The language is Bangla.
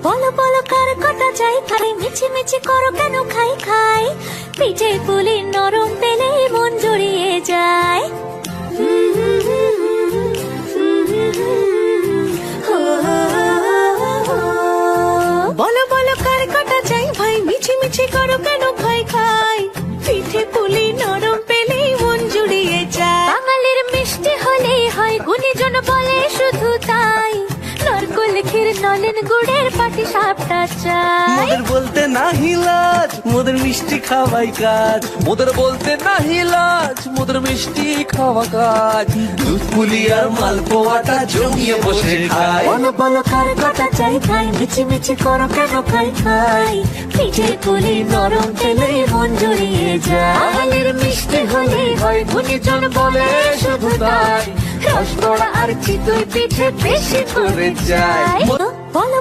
বলো বলো কার কটা চাই খাই, মিছি মিছি করো কেন খাই খাই, পিঠে পুলি নরম পেলে মন জড়িয়ে যায়। বলো বলো কার কটা চাই ভাই, মিছি মিছি করো কেন খাই খাই, পিঠে পুলি নরম পেলে মন জুড়িয়ে যায়। বাঙালির মিষ্টি হলেই হয়, গুণীজন বলে শুধু তাই, নরকোল ক্ষীর নলেন গুড়ের পাটি সাপটা চাই। মোদের বলতে নাহি লাজ, মোদের মিষ্টি খাওয়াই কাজ। মোদের বলতে নাহি লাজ, মোদের মিষ্টি খাওয়া কাজ। দুধ পুলি আর মালপোয়াটা জমিয়ে বসে খায়। বলো বলো কার কটা চাই খাই, মিছি মিছি করো কেন খাই খাই, পিঠে পুলি নরম পেলে মন জড়িয়ে যায়। বাঙালির মিষ্টি হলেই হয়, গুণীজন বলে শুধু তাই, রসগোড়া আর চিতই পিঠে বেশি করে যায়। বলো বলো